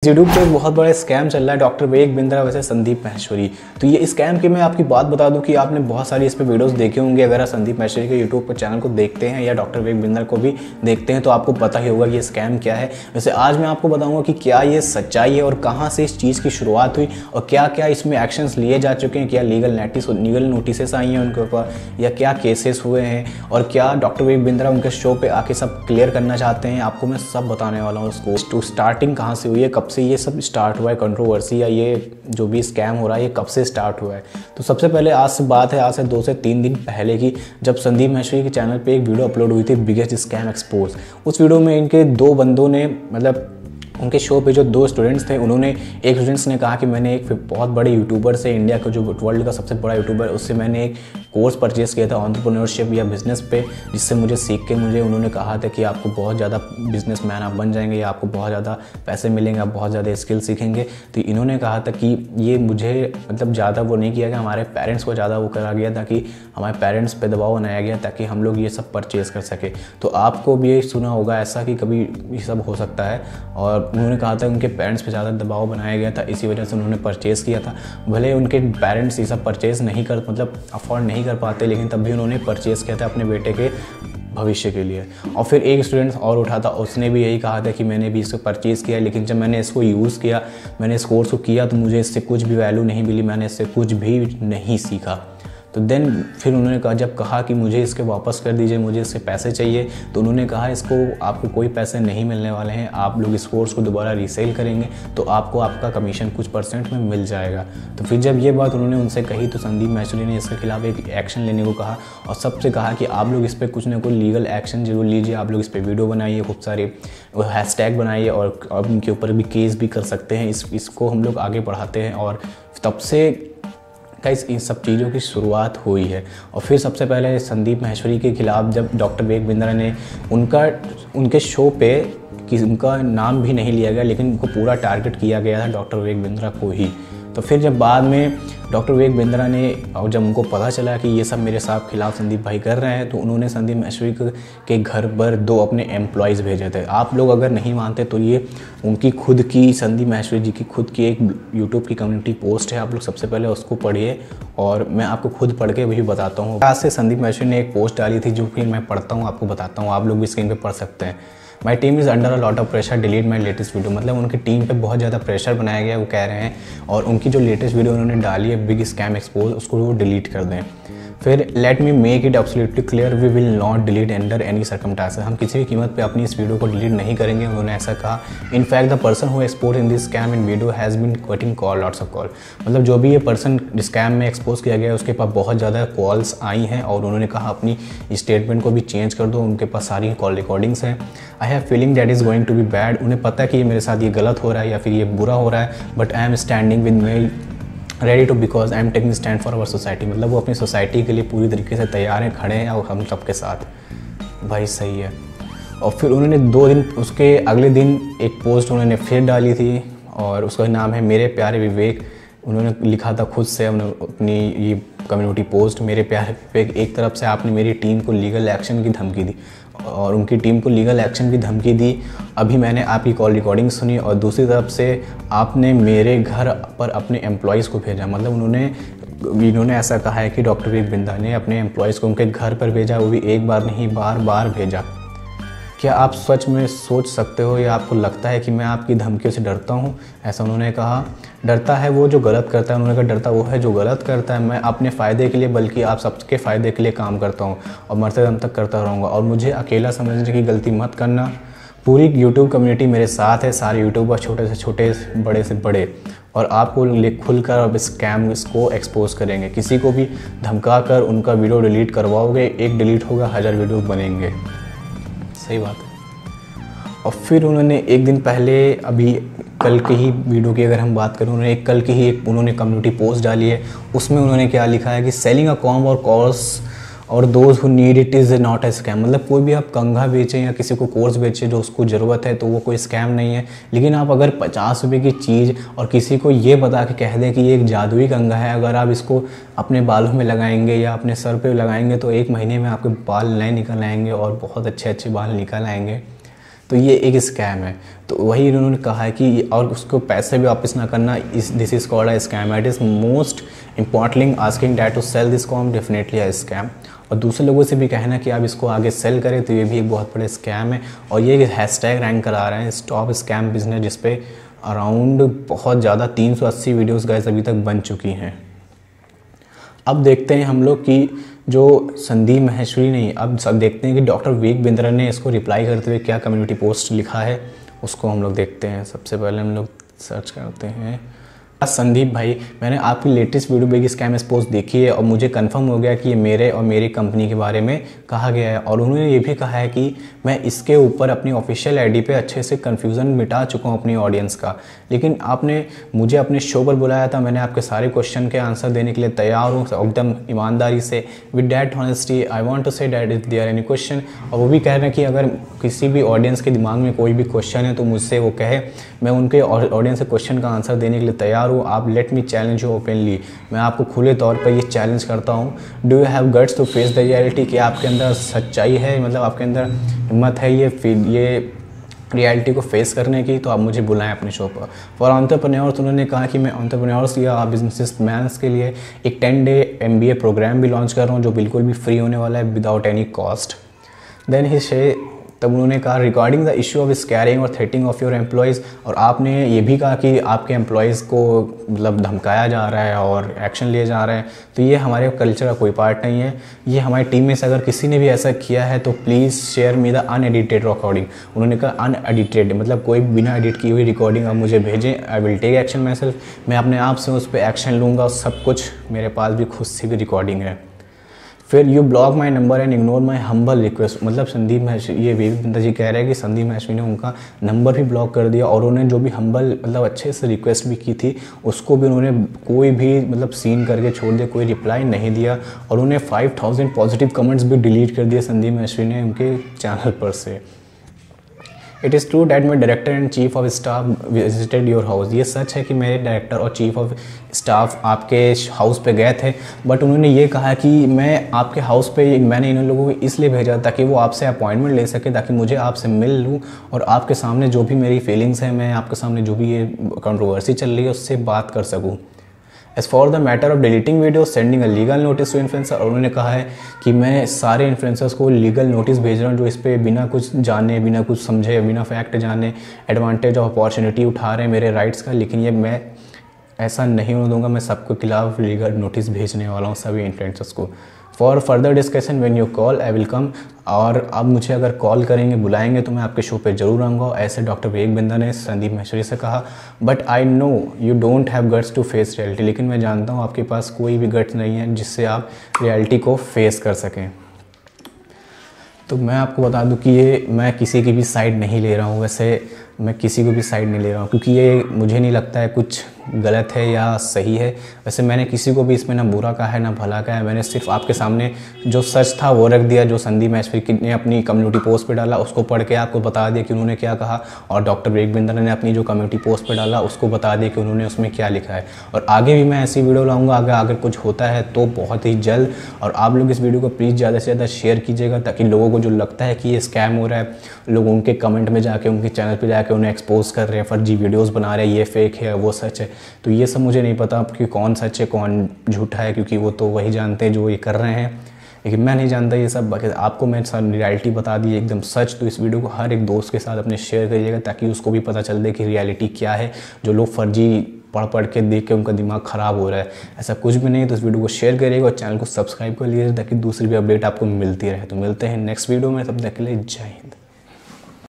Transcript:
YouTube पे एक बहुत बड़ा स्कैम चल रहा है डॉक्टर विवेक बिंद्रा वैसे संदीप माहेश्वरी। तो ये स्कैम की मैं आपकी बात बता दूं कि आपने बहुत सारी इस पे वीडियोस देखे होंगे। अगर आप संदीप माहेश्वरी के यूट्यूब पर चैनल को देखते हैं या डॉक्टर विवेक बिंद्रा को भी देखते हैं तो आपको पता ही होगा कि ये स्कैम क्या है। वैसे आज मैं आपको बताऊंगा कि क्या ये सच्चाई है और कहाँ से इस चीज़ की शुरुआत हुई और क्या क्या इसमें एक्शंस लिए जा चुके हैं, क्या लीगल नोटिस आई हैं उनके ऊपर या क्या केसेस हुए हैं और क्या डॉक्टर विवेक बिंद्रा उनके शो पे आके सब क्लियर करना चाहते हैं। आपको मैं सब बताने वाला हूँ उसको स्टार्टिंग कहाँ से हुई है, कब से ये सब स्टार्ट हुआ है, कंट्रोवर्सी या ये जो भी स्कैम हो रहा है ये कब से स्टार्ट हुआ है। तो सबसे पहले आज से बात है, आज से 2 से 3 दिन पहले की, जब संदीप माहेश्वरी के चैनल पे एक वीडियो अपलोड हुई थी बिगेस्ट स्कैम एक्सपोज। उस वीडियो में इनके 2 बंदों ने मतलब उनके शो पे जो 2 स्टूडेंट्स थे उन्होंने, एक स्टूडेंट्स ने कहा कि मैंने एक बहुत बड़े यूट्यूबर से, इंडिया का जो वर्ल्ड का सबसे बड़ा यूट्यूबर, उससे मैंने एक कोर्स परचेज़ किया था एंटरप्रेन्योरशिप या बिज़नेस पे, जिससे मुझे सीख के उन्होंने कहा था कि आपको बहुत ज़्यादा बिजनेसमैन आप बन जाएंगे या आपको बहुत ज़्यादा पैसे मिलेंगे, आप बहुत ज़्यादा स्किल सीखेंगे। तो इन्होंने कहा था कि ये मुझे मतलब ज़्यादा वो नहीं किया गया, हमारे पेरेंट्स को ज़्यादा वो करा गया था कि हमारे पेरेंट्स पे दबाव बनाया गया ताकि हम लोग ये सब परचेज़ कर सके। तो आपको भी ये सुना होगा ऐसा कि कभी ये सब हो सकता है, और उन्होंने कहा था उनके पेरेंट्स पे ज़्यादा दबाव बनाया गया था, इसी वजह से उन्होंने परचेज़ किया था। भले उनके पेरेंट्स ये सब परचेज़ नहीं कर अफोर्ड नहीं कर पाते, लेकिन तब भी उन्होंने परचेज़ किया था अपने बेटे के भविष्य के लिए। और फिर एक स्टूडेंट और उठा था, उसने भी यही कहा था कि मैंने भी इसको परचेज़ किया, लेकिन जब मैंने इसको यूज़ किया, मैंने इस कोर्स को किया तो मुझे इससे कुछ भी वैल्यू नहीं मिली, मैंने इससे कुछ भी नहीं सीखा। तो देन फिर उन्होंने कहा कि मुझे इसके वापस कर दीजिए, मुझे इससे पैसे चाहिए। तो उन्होंने कहा इसको आपको कोई पैसे नहीं मिलने वाले हैं, आप लोग इस कोर्स को दोबारा रीसेल करेंगे तो आपको आपका कमीशन कुछ % में मिल जाएगा। तो फिर जब ये बात उन्होंने उनसे कही तो संदीप माहेश्वरी ने इसके खिलाफ एक एक्शन लेने को कहा और सबसे कहा कि आप लोग इस पर कुछ ना कुछ लीगल एक्शन जरूर लीजिए, आप लोग इस पर वीडियो बनाइए, खूब सारे हैशटैग बनाइए और उनके ऊपर भी केस भी कर सकते हैं। इसको हम लोग आगे बढ़ाते हैं। और तब से गाइस इन सब चीज़ों की शुरुआत हुई है। और फिर सबसे पहले संदीप माहेश्वरी के खिलाफ जब डॉक्टर विवेक बिंद्रा ने उनके शो पे कि उनका नाम भी नहीं लिया गया, लेकिन उनको पूरा टारगेट किया गया था डॉक्टर विवेक बिंद्रा को ही। तो फिर जब बाद में डॉक्टर विवेक बिंद्रा ने, और जब उनको पता चला कि ये सब मेरे साथ खिलाफ संदीप भाई कर रहे हैं, तो उन्होंने संदीप माहेश्वरी के घर पर 2 अपने एम्प्लॉयज़ भेजे थे। आप लोग अगर नहीं मानते तो ये उनकी खुद की, संदीप माहेश्वरी जी की खुद की एक यूट्यूब की कम्युनिटी पोस्ट है, आप लोग सबसे पहले उसको पढ़िए और मैं आपको खुद पढ़ के भी बताता हूँ। आज से संदीप माहेश्वरी ने एक पोस्ट डाली थी जो कि मैं पढ़ता हूँ, आपको बताता हूँ, आप लोग भी स्क्रीन पर पढ़ सकते हैं। My team is under a lot of pressure, delete my latest video. मतलब उनकी टीम पे बहुत ज़्यादा प्रेशर बनाया गया है, वो कह रहे हैं, और उनकी जो लेटेस्ट वीडियो उन्होंने डाली है बिग स्कैम एक्सपोज, उसको वो डिलीट कर दें। फिर let me make it absolutely clear, we will not delete under any circumstances. हम किसी भी कीमत पे अपनी इस वीडियो को डिलीट नहीं करेंगे, उन्होंने ऐसा कहा। In fact the person who expose in this scam in video has been getting call, lots of call. मतलब जो भी ये पर्सन स्कैम में एक्सपोज किया गया है उसके पास बहुत ज़्यादा कॉल्स आई हैं और उन्होंने कहा अपनी स्टेटमेंट को भी चेंज कर दो, उनके पास सारी कॉल रिकॉर्डिंग्स हैं। I have feeling that is going to be bad. उन्हें पता है कि ये मेरे साथ ये गलत हो रहा है या फिर ये बुरा हो रहा है, but I am standing with my ready to because I am taking stand for our society. मतलब वो अपनी सोसाइटी के लिए पूरी तरीके से तैयार हैं, खड़े हैं और हम सबके साथ। भाई सही है। और फिर उन्होंने 2 दिन, उसके अगले दिन एक पोस्ट उन्होंने फिर डाली थी और उसका नाम है मेरे प्यारे विवेक। उन्होंने लिखा था खुद से अपनी ये कम्युनिटी पोस्ट, मेरे प्यारे विवेक, एक तरफ से आपने मेरी टीम को लीगल एक्शन की धमकी दी और उनकी टीम को लीगल एक्शन की धमकी दी, अभी मैंने आपकी कॉल रिकॉर्डिंग सुनी, और दूसरी तरफ से आपने मेरे घर पर अपने एम्प्लॉयज़ को भेजा। मतलब इन्होंने ऐसा कहा है कि डॉक्टर विवेक बिंद्रा ने अपने एम्प्लॉयज़ को उनके घर पर भेजा, वो भी एक बार नहीं बार बार भेजा। क्या आप सच में सोच सकते हो या आपको लगता है कि मैं आपकी धमकियों से डरता हूँ? ऐसा उन्होंने कहा। डरता है वो जो गलत करता है, उन्होंने कहा डरता वो है जो गलत करता है। मैं अपने फ़ायदे के लिए बल्कि आप सबके फ़ायदे के लिए काम करता हूँ और मरते दम तक करता रहूँगा, और मुझे अकेला समझने की गलती मत करना। पूरी यूट्यूब कम्युनिटी मेरे साथ है, सारे यूट्यूबर छोटे से छोटे, बड़े से बड़े, और आपको खुलकर अब स्कैम इसको एक्सपोज करेंगे। किसी को भी धमका कर उनका वीडियो डिलीट करवाओगे, एक डिलीट होगा 1000 वीडियो बनेंगे। सही बात है। और फिर उन्होंने एक दिन पहले, अभी कल की ही वीडियो की अगर हम बात करें, उन्होंने कल की ही उन्होंने कम्युनिटी पोस्ट डाली है। उसमें उन्होंने क्या लिखा है कि सेलिंग अ कॉम और कोर्स और those who need it is not a scam. मतलब कोई भी आप कंघा बेचें या किसी को कोर्स बेचें जो उसको ज़रूरत है तो वो कोई स्कैम नहीं है। लेकिन आप अगर 50 रुपये की चीज़ और किसी को ये बता के कह दें कि ये एक जादुई कंघा है, अगर आप इसको अपने बालों में लगाएंगे या अपने सर पे लगाएंगे तो 1 महीने में आपके बाल नए निकल आएंगे और बहुत अच्छे अच्छे बाल निकल आएंगे। तो ये एक स्कैम है। तो वही इन्होंने कहा है कि और उसको पैसे भी वापस ना करना, this is called a scam. It is most importantly asking that to sell this come definitely a scam. और दूसरे लोगों से भी कहना कि आप इसको आगे सेल करें तो ये भी एक बहुत बड़ा स्कैम है। और ये हैशटैग रैंक करा रहे हैं स्टॉप स्कैम बिजनेस, जिस पे अराउंड बहुत ज़्यादा 380 वीडियोस गाइस अभी तक बन चुकी हैं। अब देखते हैं हम लोग कि जो संदीप माहेश्वरी नहीं, अब सब देखते हैं कि डॉक्टर विवेक बिंद्रा ने इसको रिप्लाई करते हुए क्या कम्युनिटी पोस्ट लिखा है, उसको हम लोग देखते हैं। सबसे पहले हम लोग सर्च करते हैं संदीप भाई, मैंने आपकी latest video big scam post देखी है और मुझे कंफर्म हो गया कि ये मेरे और मेरी कंपनी के बारे में कहा गया है। और उन्होंने ये भी कहा है कि मैं इसके ऊपर अपनी ऑफिशियल आईडी पे अच्छे से कन्फ्यूज़न मिटा चुका हूँ अपनी ऑडियंस का। लेकिन आपने मुझे अपने शो पर बुलाया था, मैंने आपके सारे क्वेश्चन के आंसर देने के लिए तैयार हूँ एकदम ईमानदारी से। With that honesty I want to say that if there any question. और वो भी कह रहे हैं कि अगर किसी भी ऑडियंस के दिमाग में कोई भी क्वेश्चन है तो मुझसे वो कहे, मैं उनके ऑडियंस के क्वेश्चन का आंसर देने के लिए तैयार हूँ। आप let me challenge you openly, मैं आपको खुले तौर पर ये चैलेंज करता हूँ। Do you have guts to face the reality, कि आपके अंदर सच्चाई है, मतलब आपके अंदर हिम्मत है ये रियलिटी को फेस करने की, तो आप मुझे बुलाएं अपने शो पर। फॉर एंटरप्रेन्योर्स, उन्होंने कहा कि मैं एंटरप्रेन्योर्स या बिजनेस मैन्स के लिए एक 10 डे MBA प्रोग्राम भी लॉन्च कर रहा हूँ जो बिल्कुल भी फ्री होने वाला है विदाउट एनी कॉस्ट। देन ही से तब उन्होंने कहा regarding the issue of scaring और थ्रेटिंग ऑफ योर एम्प्लॉयज़, और आपने ये भी कहा कि आपके एम्प्लॉयज़ को मतलब धमकाया जा रहा है और एक्शन लिए जा रहे हैं। तो ये हमारे कल्चर का कोई पार्ट नहीं है। ये हमारी टीम में से अगर किसी ने भी ऐसा किया है तो please share me the unedited recording. उन्होंने कहा अनएडिटेड मतलब कोई बिना एडिट की हुई रिकॉर्डिंग आप मुझे भेजें, I will take action myself, मैं अपने आप से उस पर एक्शन लूँगा। सब कुछ मेरे पास भी खुद से भी रिकॉर्डिंग है। फिर you block my number and ignore my humble request, मतलब संदीप माहेश्वरी, ये विवेक बिंद्रा जी कह रहे हैं कि संदीप माहेश्वरी ने उनका नंबर भी ब्लॉक कर दिया और उन्होंने जो भी हम्बल मतलब अच्छे से रिक्वेस्ट भी की थी उसको भी उन्होंने कोई भी मतलब सीन करके छोड़ दिया, कोई रिप्लाई नहीं दिया। और उन्हें 5000 पॉजिटिव कमेंट्स भी डिलीट कर दिए संदीप माहेश्वरी ने उनके चैनल पर से। It is true that my director and chief of staff visited your house, ये सच है कि मेरे डायरेक्टर और चीफ ऑफ स्टाफ आपके हाउस पे गए थे, बट उन्होंने ये कहा कि मैं आपके हाउस पे मैंने इन लोगों को इसलिए भेजा ताकि वो आपसे अपॉइंटमेंट ले सके, ताकि मुझे आपसे मिल लूँ और आपके सामने जो भी मेरी फीलिंग्स हैं, मैं आपके सामने जो भी ये कंट्रोवर्सी चल रही है उससे बात कर सकूँ। As for the matter of deleting video sending a legal notice to influencer, और उन्होंने कहा है कि मैं सारे इन्फ्लुएंसर्स को लीगल नोटिस भेज रहा हूँ जो इस पर बिना कुछ जाने, बिना कुछ समझे, बिना फैक्ट जाने एडवांटेज ऑफ अपॉर्चुनिटी उठा रहे हैं मेरे राइट्स का। लेकिन ये मैं ऐसा नहीं होने दूंगा, मैं सबके खिलाफ लीगल नोटिस भेजने वाला हूँ सभी इन्फ्लुएंसर्स को। For further discussion when you call I will come, और अब मुझे अगर कॉल करेंगे बुलाएंगे तो मैं आपके शो पे जरूर आऊँगा, ऐसे डॉक्टर विवेक बिंद्रा ने संदीप माहेश्वरी से कहा। But I know you don't have guts to face reality, लेकिन मैं जानता हूँ आपके पास कोई भी गट्स नहीं है जिससे आप रियलिटी को फेस कर सकें। तो मैं आपको बता दूं कि ये मैं किसी की भी साइड नहीं ले रहा हूँ, वैसे मैं किसी को भी साइड नहीं ले रहा हूँ क्योंकि ये मुझे नहीं लगता है कुछ गलत है या सही है। वैसे मैंने किसी को भी इसमें ना बुरा कहा है ना भला कहा है, मैंने सिर्फ आपके सामने जो सच था वो रख दिया, जो संदीप माहेश्वरी ने अपनी कम्युनिटी पोस्ट पे डाला उसको पढ़ के आपको बता दिया कि उन्होंने क्या कहा, और डॉक्टर विवेक बिंद्रा ने अपनी जो कम्युनिटी पोस्ट पे डाला उसको बता दिया कि उन्होंने उसमें क्या लिखा है। और आगे भी मैं ऐसी वीडियो लाऊंगा अगर कुछ होता है तो बहुत ही जल्द। और आप लोग इस वीडियो को प्लीज़ ज़्यादा से ज़्यादा शेयर कीजिएगा ताकि लोगों को जो लगता है कि ये स्कैम हो रहा है, लोग उनके कमेंट में जाके उनके चैनल पर जाके उन्हें एक्सपोज कर रहे हैं, फर्जी वीडियोज़ बना रहे हैं, ये फेक है वो सच है। तो ये सब मुझे नहीं पता कि कौन सच है कौन झूठा है, क्योंकि वो तो वही जानते हैं जो ये कर रहे हैं, लेकिन मैं नहीं जानता ये सब। आपको मैं सारी रियलिटी बता दी एकदम सच। तो इस वीडियो को हर एक दोस्त के साथ अपने शेयर करिएगा ताकि उसको भी पता चल दे कि रियलिटी क्या है। जो लोग फर्जी पढ़ के देख के उनका दिमाग ख़राब हो रहा है, ऐसा कुछ भी नहीं। तो इस वीडियो को शेयर करिएगा और चैनल को सब्सक्राइब कर लीजिए ताकि दूसरी भी अपडेट आपको मिलती रहे। तो मिलते हैं नेक्स्ट वीडियो में, तब तक के लिए जय हिंद।